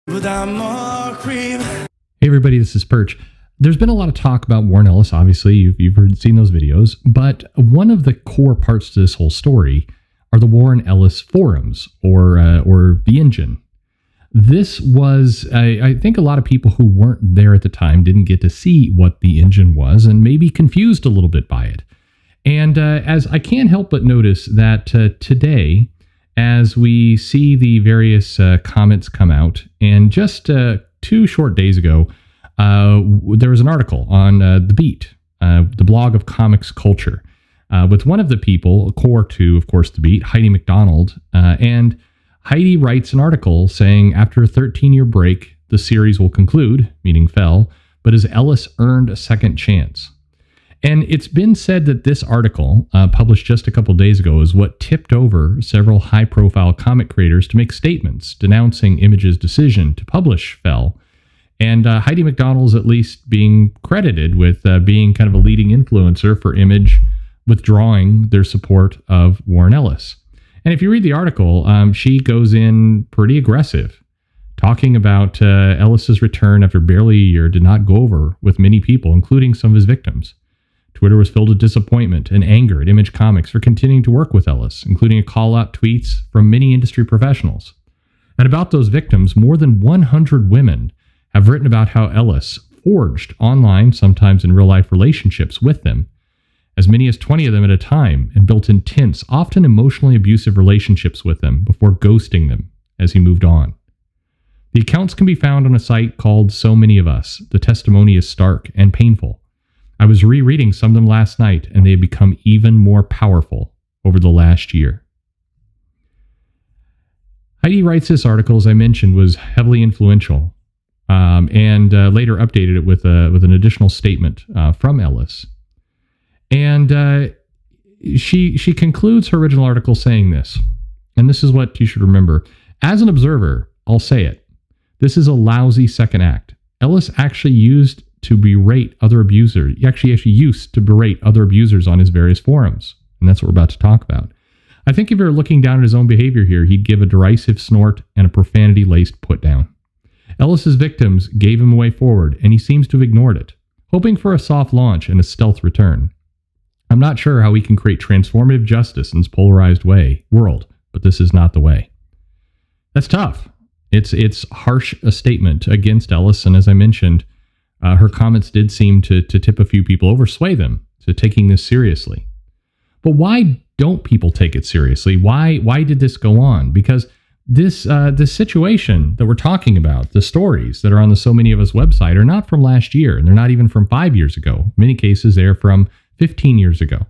Hey everybody, this is Perch. There's been a lot of talk about Warren Ellis. Obviously, you've seen those videos, but one of the core parts to this whole story are the Warren Ellis forums, or the engine. This was, I think a lot of people who weren't there at the time didn't get to see what the engine was and maybe confused a little bit by it. And as I can't help but notice that today, as we see the various comments come out, and just 2 short days ago, there was an article on The Beat, the blog of comics culture, with one of the people, core to, of course, The Beat, Heidi McDonald. And Heidi writes an article saying, after a 13-year break, the series will conclude, meaning fell, but has Ellis earned a second chance? And it's been said that this article, published just a couple days ago, is what tipped over several high-profile comic creators to make statements denouncing Image's decision to publish Fell. And Heidi McDonald's at least being credited with being kind of a leading influencer for Image withdrawing their support of Warren Ellis. And if you read the article, she goes in pretty aggressive, talking about Ellis's return after barely a year did not go over with many people, including some of his victims. Twitter was filled with disappointment and anger at Image Comics for continuing to work with Ellis, including a call-out tweets from many industry professionals. And about those victims, more than 100 women have written about how Ellis forged online, sometimes in real-life relationships with them, as many as 20 of them at a time, and built intense, often emotionally abusive relationships with them before ghosting them as he moved on. The accounts can be found on a site called So Many of Us. The testimony is stark and painful. I was rereading some of them last night, and they have become even more powerful over the last year. Heidi writes this article, as I mentioned, was heavily influential, and later updated it with an additional statement from Ellis. And she concludes her original article saying this, and this is what you should remember. As an observer, I'll say it. This is a lousy second act. Ellis actually used to berate other abusers. He actually used to berate other abusers on his various forums, and that's what we're about to talk about. I think if you're looking down at his own behavior here, he'd give a derisive snort and a profanity-laced put-down. Ellis's victims gave him a way forward, and he seems to have ignored it, hoping for a soft launch and a stealth return. I'm not sure how we can create transformative justice in this polarized world, but this is not the way. That's tough. It's harsh a statement against Ellis, and as I mentioned, her comments did seem to tip a few people over, sway them to taking this seriously. But why don't people take it seriously? Why did this go on? Because this situation that we're talking about, the stories that are on the So Many of Us website, are not from last year, and they're not even from 5 years ago. In many cases, they're from 15 years ago,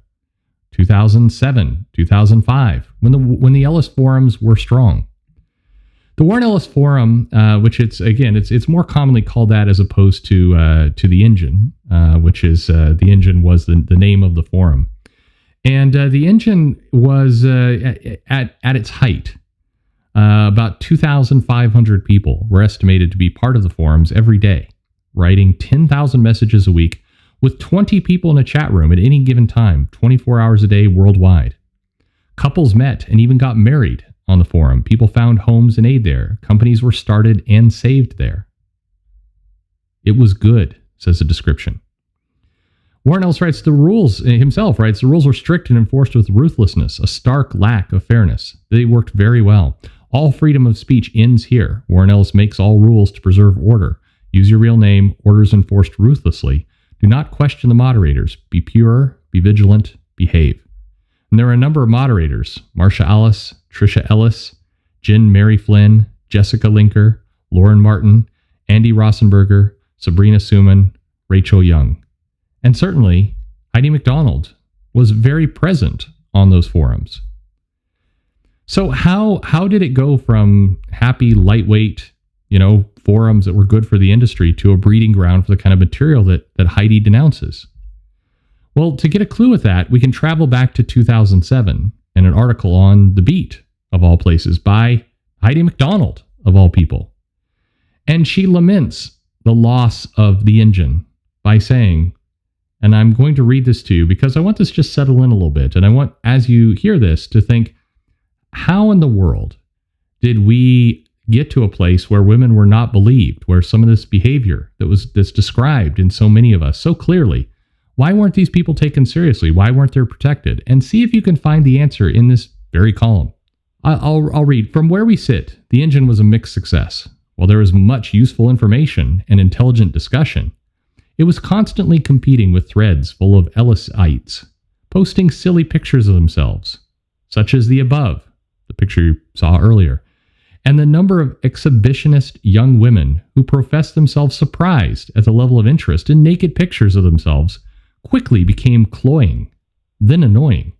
2007, 2005, when the Ellis forums were strong. The Warren Ellis forum, which it's more commonly called that as opposed to the engine, which is the engine was the name of the forum, and the engine was at its height. About 2,500 people were estimated to be part of the forums every day, writing 10,000 messages a week, with 20 people in a chat room at any given time, 24 hours a day worldwide. Couples met and even got married on the forum. People found homes and aid there. Companies were started and saved there. It was good, says the description. Warren Ellis writes, the rules were strict and enforced with ruthlessness, a stark lack of fairness. They worked very well. All freedom of speech ends here. Warren Ellis makes all rules to preserve order. Use your real name. Orders enforced ruthlessly. Do not question the moderators. Be pure, be vigilant, behave. And there are a number of moderators: Marsha Alice, Trisha Ellis, Jen Mary Flynn, Jessica Linker, Lauren Martin, Andy Rossenberger, Sabrina Suman, Rachel Young. And certainly, Heidi McDonald was very present on those forums. So how did it go from happy, lightweight, forums that were good for the industry to a breeding ground for the kind of material that Heidi denounces? Well, to get a clue with that, we can travel back to 2007 and an article on The Beat, of all places, by Heidi McDonald, of all people. And she laments the loss of the engine by saying, and I'm going to read this to you because I want this to just settle in a little bit. And I want, as you hear this, to think, how in the world did we get to a place where women were not believed, where some of this behavior that's described in so many of us so clearly, why weren't these people taken seriously? Why weren't they protected? And see if you can find the answer in this very column. I'll read. From where we sit, the engine was a mixed success. While there was much useful information and intelligent discussion, it was constantly competing with threads full of Ellisites, posting silly pictures of themselves, such as the above, the picture you saw earlier, and the number of exhibitionist young women who professed themselves surprised at the level of interest in naked pictures of themselves quickly became cloying, then annoying.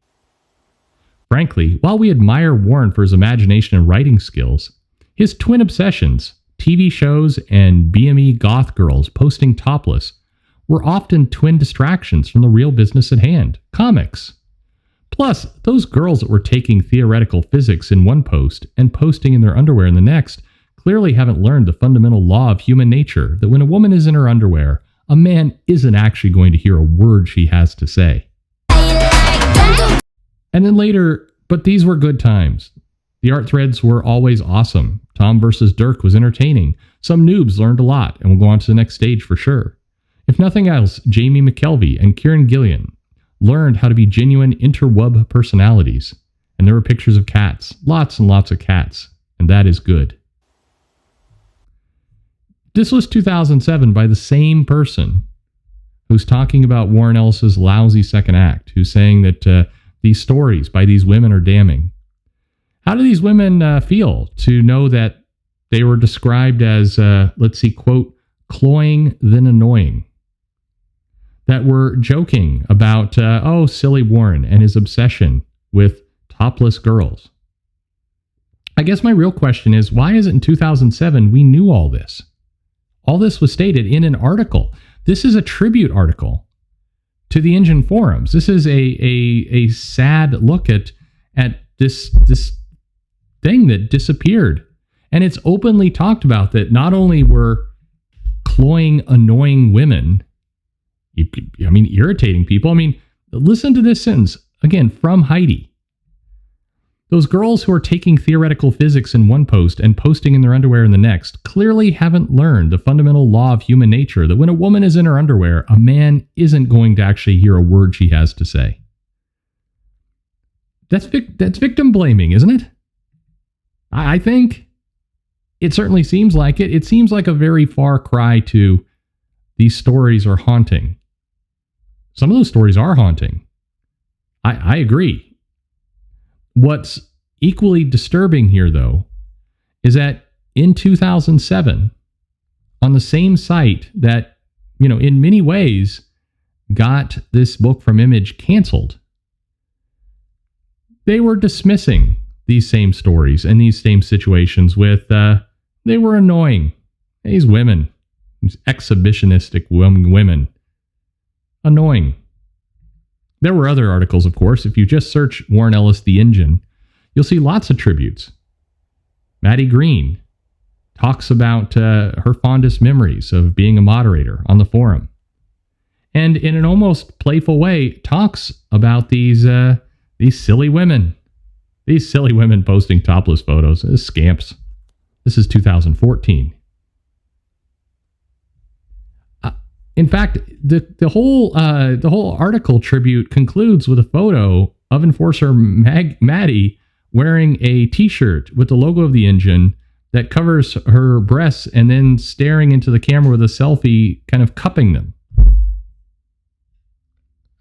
Frankly, while we admire Warren for his imagination and writing skills, his twin obsessions, TV shows and BME goth girls posting topless, were often twin distractions from the real business at hand, comics. Plus, those girls that were taking theoretical physics in one post and posting in their underwear in the next clearly haven't learned the fundamental law of human nature that when a woman is in her underwear, a man isn't actually going to hear a word she has to say. And then later, but these were good times. The art threads were always awesome. Tom versus Dirk was entertaining. Some noobs learned a lot and will go on to the next stage for sure. If nothing else, Jamie McKelvey and Kieran Gillian learned how to be genuine interweb personalities. And there were pictures of cats, lots and lots of cats, and that is good. This was 2007 by the same person who's talking about Warren Ellis's lousy second act, who's saying that these stories by these women are damning. How do these women feel to know that they were described as, let's see, quote, cloying then annoying? That were joking about, silly Warren and his obsession with topless girls. I guess my real question is, why is it in 2007 we knew all this? All this was stated in an article. This is a tribute article to the Engine forums. This is a sad look at this thing that disappeared. And it's openly talked about that not only were cloying, annoying women, irritating people. Listen to this sentence, again, from Heidi. Those girls who are taking theoretical physics in one post and posting in their underwear in the next clearly haven't learned the fundamental law of human nature that when a woman is in her underwear, a man isn't going to actually hear a word she has to say. That's victim blaming, isn't it? I think it certainly seems like it. It seems like a very far cry to these stories are haunting. Some of those stories are haunting. I agree. What's equally disturbing here, though, is that in 2007, on the same site that, in many ways got this book from Image canceled, they were dismissing these same stories and these same situations with, they were annoying. These women, these exhibitionistic women, annoying. There were other articles, of course. If you just search Warren Ellis, The Engine, you'll see lots of tributes. Maddie Green talks about her fondest memories of being a moderator on the forum. And in an almost playful way, talks about these silly women. These silly women posting topless photos. Scamps. This is 2014. In fact, the whole article tribute concludes with a photo of Enforcer Maddie wearing a T-shirt with the logo of the Engine that covers her breasts and then staring into the camera with a selfie, kind of cupping them.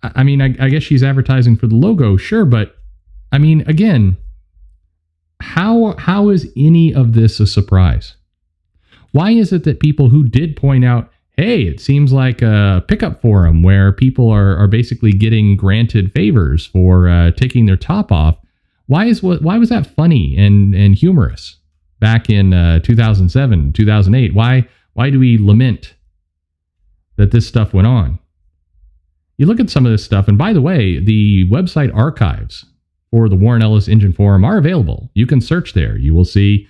I guess she's advertising for the logo, sure, but again, how is any of this a surprise? Why is it that people who did point out, hey, it seems like a pickup forum where people are basically getting granted favors for taking their top off. Why was that funny and humorous back in 2007, 2008? Why do we lament that this stuff went on? You look at some of this stuff, and by the way, the website archives for the Warren Ellis Engine Forum are available. You can search there. You will see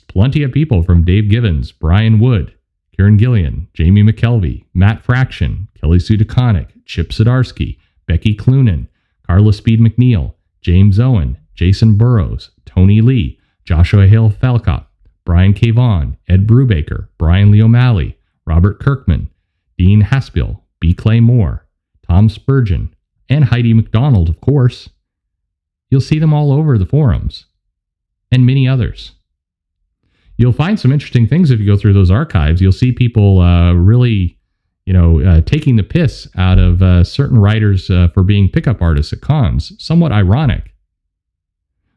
plenty of people from Dave Givens, Brian Wood, Kieran Gillian, Jamie McKelvey, Matt Fraction, Kelly Sue DeConnick, Chip Zdarsky, Becky Clunan, Carla Speed McNeil, James Owen, Jason Burrows, Tony Lee, Joshua Hale Falcott, Brian K. Vaughan, Ed Brubaker, Brian Lee O'Malley, Robert Kirkman, Dean Haspiel, B. Clay Moore, Tom Spurgeon, and Heidi McDonald, of course. You'll see them all over the forums, and many others. You'll find some interesting things if you go through those archives. You'll see people really, taking the piss out of certain writers for being pickup artists at cons. Somewhat ironic.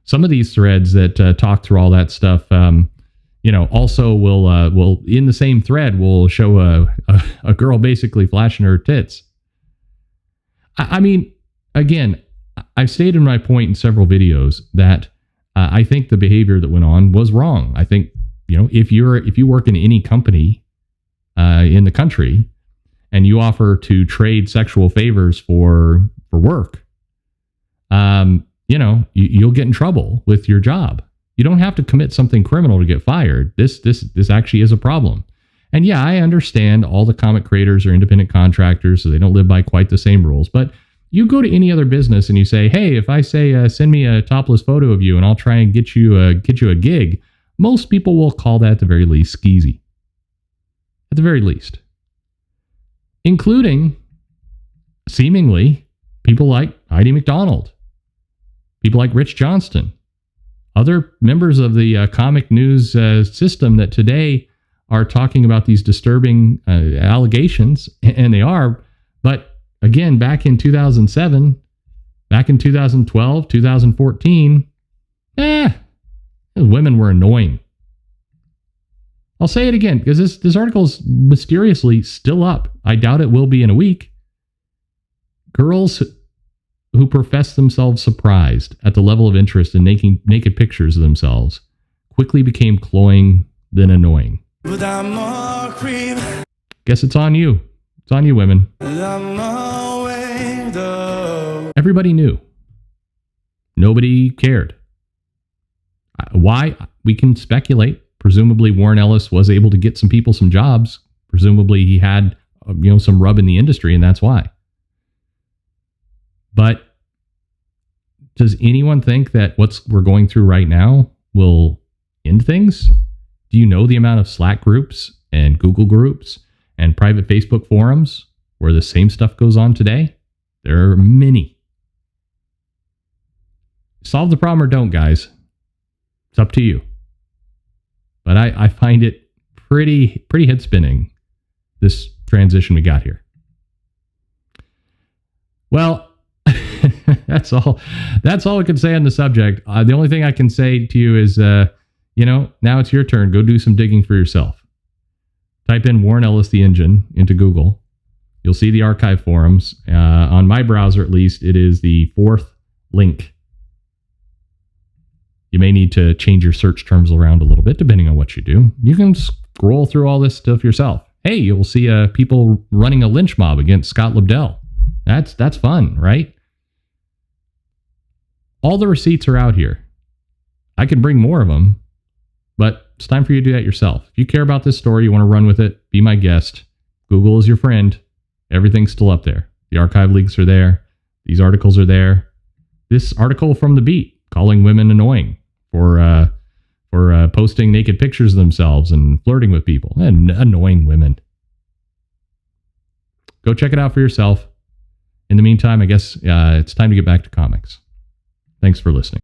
Some of these threads that talk through all that stuff, also will in the same thread will show a girl basically flashing her tits. I mean, again, I've stated my point in several videos that I think the behavior that went on was wrong. I think, if you work in any company in the country and you offer to trade sexual favors for work, you'll get in trouble with your job. You don't have to commit something criminal to get fired. This actually is a problem. And yeah, I understand all the comic creators are independent contractors, so they don't live by quite the same rules. But you go to any other business and you say, hey, if I say, send me a topless photo of you and I'll try and get you a gig, most people will call that at the very least skeezy. At the very least. Including, seemingly, people like Heidi McDonald, people like Rich Johnston, other members of the comic news system that today are talking about these disturbing allegations, and they are. But again, back in 2007, back in 2012, 2014, women were annoying. I'll say it again because this article is mysteriously still up. I doubt it will be in a week. Girls who profess themselves surprised at the level of interest in making naked pictures of themselves quickly became cloying, then annoying. Guess it's on you. It's on you, women. Everybody knew. Nobody cared. Why? We can speculate. Presumably Warren Ellis was able to get some people some jobs. Presumably he had some rub in the industry, and that's why. But does anyone think that what we're going through right now will end things? Do you know the amount of Slack groups and Google groups and private Facebook forums where the same stuff goes on today? There are many. Solve the problem or don't, guys. It's up to you. But I find it pretty head spinning, this transition we got here. Well, that's all we can say on the subject. The only thing I can say to you is, now it's your turn. Go do some digging for yourself. Type in Warren Ellis, the engine, into Google. You'll see the archive forums. On my browser, at least, it is the 4th link. You may need to change your search terms around a little bit, depending on what you do. You can scroll through all this stuff yourself. Hey, you'll see people running a lynch mob against Scott Lobdell. That's fun, right? All the receipts are out here. I could bring more of them, but it's time for you to do that yourself. If you care about this story, you want to run with it, be my guest. Google is your friend. Everything's still up there. The archive links are there. These articles are there. This article from The Beat calling women annoying for posting naked pictures of themselves and flirting with people. And annoying women. Go check it out for yourself. In the meantime, I guess it's time to get back to comics. Thanks for listening.